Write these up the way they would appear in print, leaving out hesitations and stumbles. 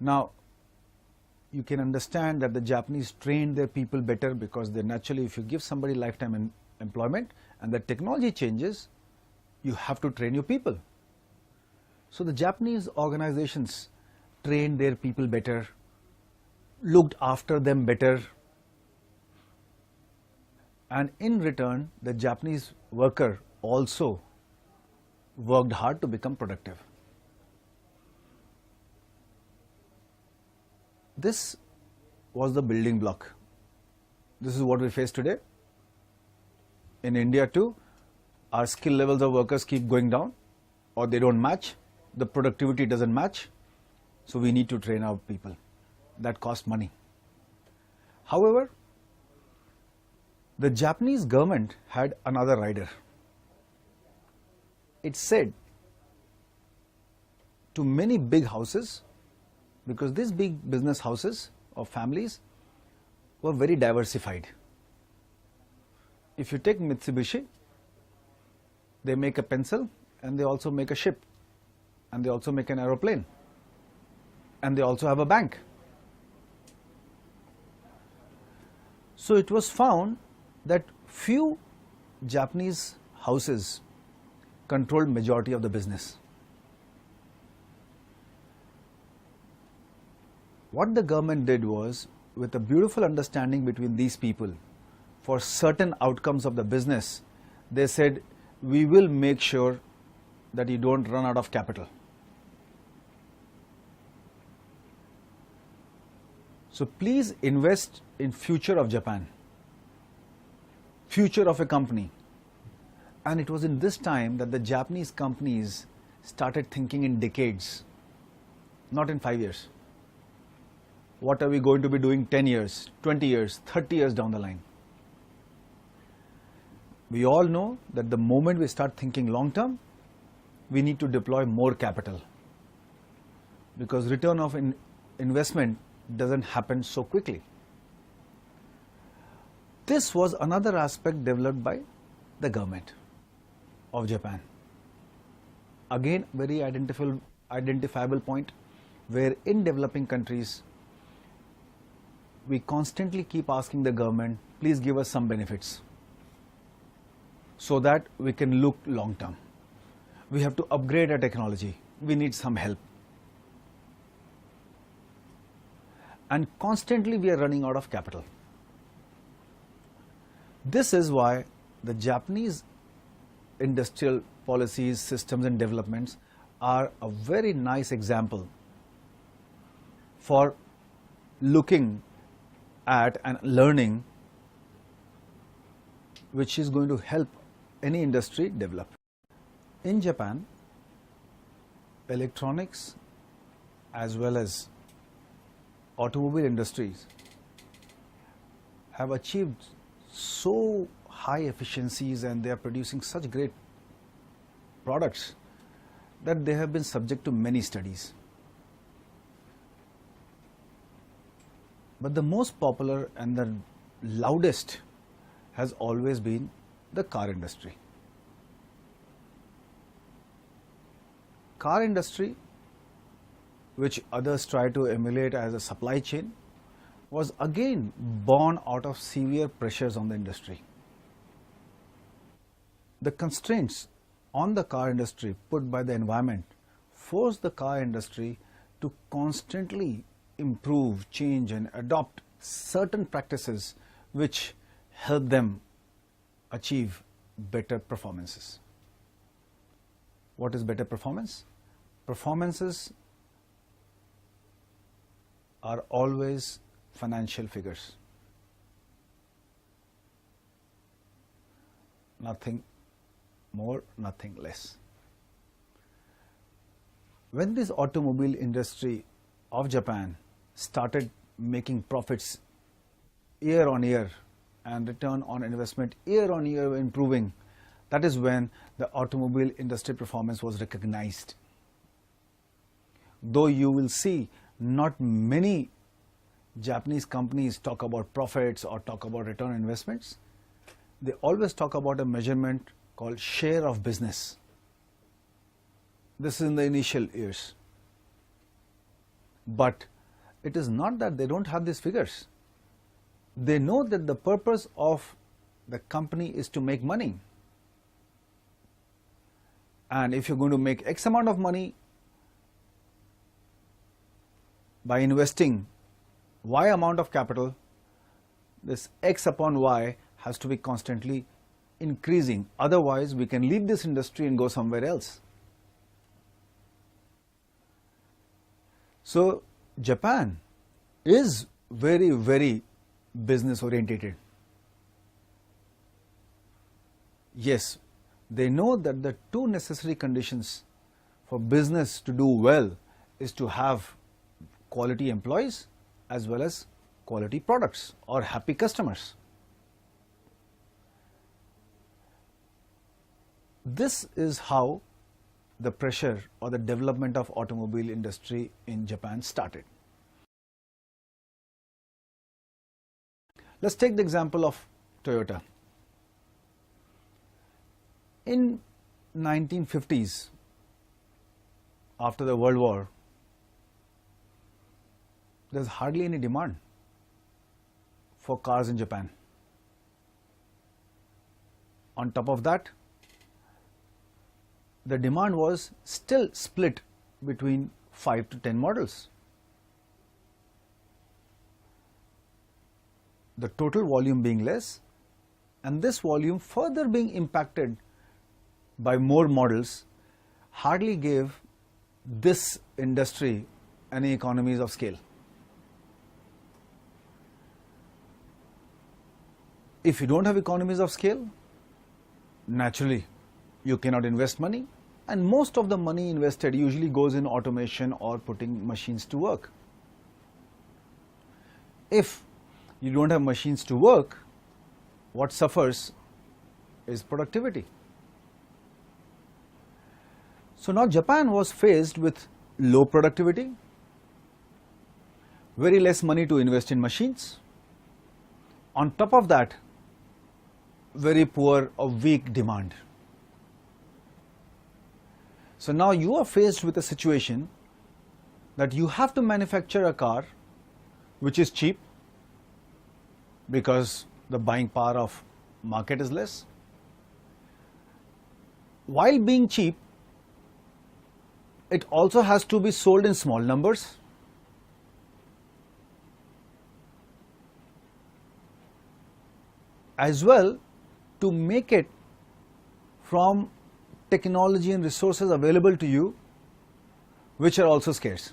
Now, you can understand that the Japanese trained their people better, because they naturally, if you give somebody lifetime employment and the technology changes, you have to train your people. So the Japanese organizations trained their people better, looked after them better, and in return the Japanese worker also worked hard to become productive. This was the building block. This is what we face today. In India too, our skill levels of workers keep going down, or they don't match, the productivity doesn't match, so we need to train our people. That costs money. However, the Japanese government had another rider. It said to many big houses, because these big business houses or families were very diversified. If you take Mitsubishi, they make a pencil and they also make a ship, and they also make an aeroplane, and they also have a bank. So it was found that few Japanese houses controlled majority of the business. What the government did was, with a beautiful understanding between these people, for certain outcomes of the business, they said, we will make sure that you don't run out of capital. So please invest in future of Japan, future of a company. And it was in this time that the Japanese companies started thinking in decades, not in 5 years. What are we going to be doing 10 years, 20 years, 30 years down the line? We all know that the moment we start thinking long term, we need to deploy more capital, because return of investment doesn't happen so quickly. This was another aspect developed by the government of Japan. Again, very identifiable point, where in developing countries, we constantly keep asking the government, please give us some benefits, so that we can look long term. We have to upgrade our technology. We need some help. And constantly we are running out of capital. This is why the Japanese industrial policies, systems and developments are a very nice example for looking at and learning, which is going to help any industry develop. In Japan, electronics as well as automobile industries have achieved so high efficiencies, and they are producing such great products that they have been subject to many studies. But the most popular and the loudest has always been the car industry. Car industry, which others try to emulate as a supply chain, was again born out of severe pressures on the industry. The constraints on the car industry put by the environment forced the car industry to constantly improve, change and adopt certain practices which help them achieve better performances. What is better performance? Performances are always financial figures. Nothing more, nothing less. When this automobile industry of Japan started making profits year on year and return on investment year on year improving, that is when the automobile industry performance was recognized. Though you will see not many Japanese companies talk about profits or talk about return on investments, they always talk about a measurement called share of business. This is in the initial years. But it is not that they don't have these figures. They know that the purpose of the company is to make money. And if you're going to make X amount of money by investing Y amount of capital, this X upon Y has to be constantly increasing. Otherwise, we can leave this industry and go somewhere else. So, Japan is very, very business orientated. Yes, they know that the two necessary conditions for business to do well is to have quality employees as well as quality products or happy customers. This is how the pressure or the development of automobile industry in Japan started. Let's take the example of Toyota. In 1950s, after the World War, there's hardly any demand for cars in Japan. On top of that, the demand was still split between 5 to 10 models. The total volume being less, and this volume further being impacted by more models, hardly gave this industry any economies of scale. If you don't have economies of scale, naturally you cannot invest money, and most of the money invested usually goes in automation or putting machines to work. If you don't have machines to work, what suffers is productivity. So now Japan was faced with low productivity, very less money to invest in machines. On top of that, very poor or weak demand. So now you are faced with a situation that you have to manufacture a car which is cheap because the buying power of market is less. While being cheap, it also has to be sold in small numbers. As well, to make it from technology and resources available to you, which are also scarce.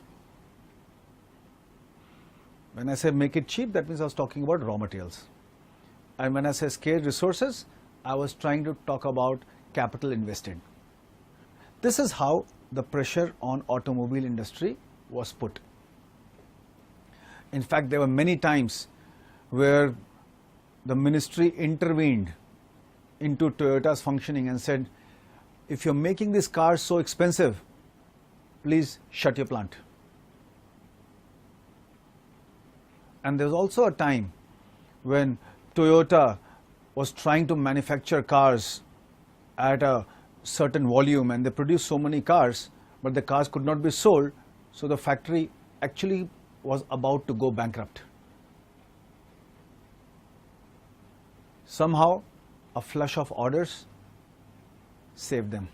When I say make it cheap, that means I was talking about raw materials. And when I say scarce resources, I was trying to talk about capital invested. This is how the pressure on automobile industry was put. In fact, there were many times where the ministry intervened into Toyota's functioning and said, if you're making these cars so expensive, please shut your plant. And there was also a time when Toyota was trying to manufacture cars at a certain volume, and they produced so many cars, but the cars could not be sold, so the factory actually was about to go bankrupt. Somehow, a flush of orders saved them.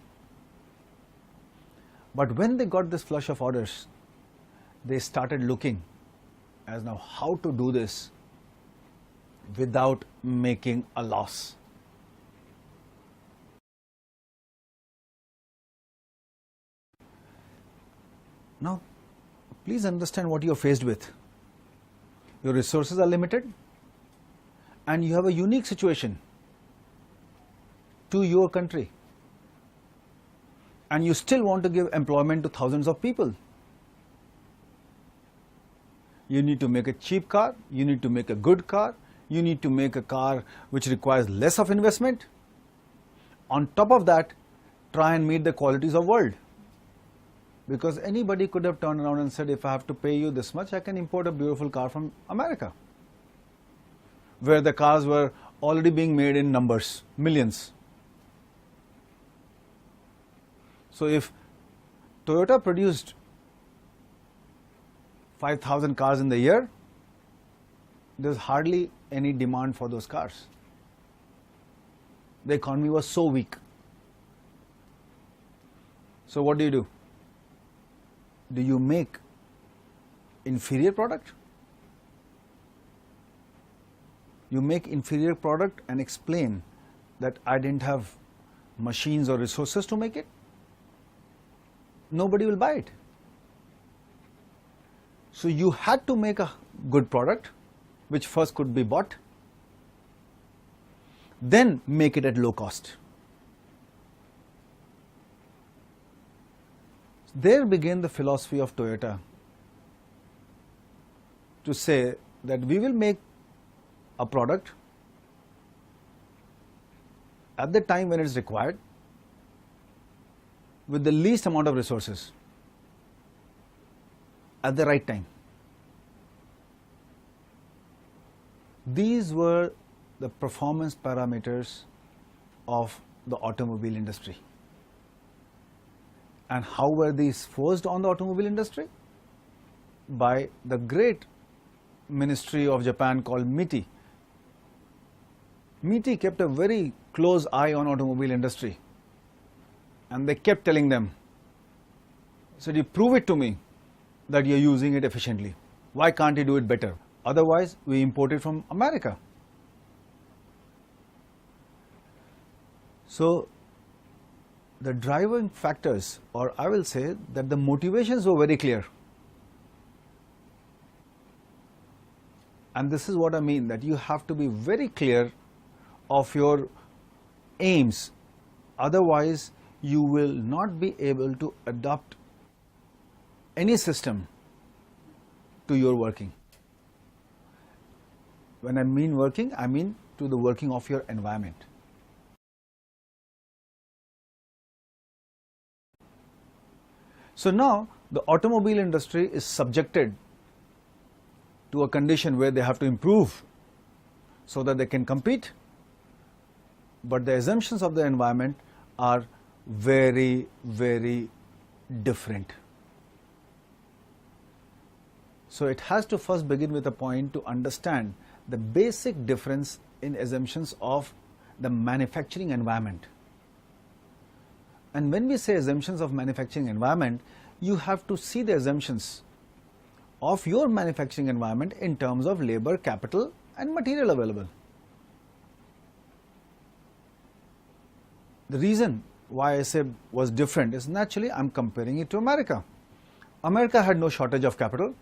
But when they got this flush of orders, they started looking as now how to do this without making a loss. Now, please understand what you are faced with. Your resources are limited, and you have a unique situation to your country, and you still want to give employment to thousands of people. You need to make a cheap car, you need to make a good car, you need to make a car which requires less of investment. On top of that, try and meet the qualities of world. Because anybody could have turned around and said, if I have to pay you this much, I can import a beautiful car from America, where the cars were already being made in numbers, millions. So if Toyota produced 5,000 cars in the year, there's hardly any demand for those cars. The economy was so weak. So what do? Do you make inferior product? You make inferior product and explain that I didn't have machines or resources to make it? Nobody will buy it. So you had to make a good product which first could be bought, then make it at low cost. There began the philosophy of Toyota to say that we will make a product at the time when it is required with the least amount of resources at the right time. These were the performance parameters of the automobile industry. And how were these forced on the automobile industry? By the great ministry of Japan called MITI. MITI kept a very close eye on automobile industry, and they kept telling them, said, you prove it to me that you're using it efficiently. Why can't you do it better? Otherwise, we import it from America. So, the driving factors, or I will say that the motivations were very clear. And this is what I mean, that you have to be very clear of your aims. Otherwise, you will not be able to adopt any system to your working. When I mean working, I mean to the working of your environment. So now the automobile industry is subjected to a condition where they have to improve so that they can compete, but the assumptions of the environment are very, very different. So it has to first begin with a point to understand the basic difference in assumptions of the manufacturing environment. And when we say assumptions of manufacturing environment, you have to see the assumptions of your manufacturing environment in terms of labor, capital and material available. The reason why I say was different is naturally I'm comparing it to America. America had no shortage of capital.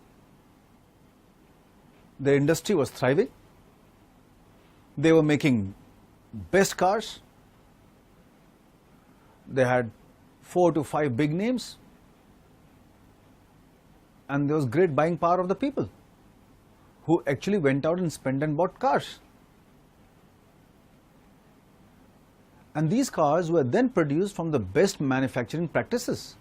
Their industry was thriving. They were making best cars. They had 4 to 5 big names, and there was great buying power of the people who actually went out and spent and bought cars. And these cars were then produced from the best manufacturing practices.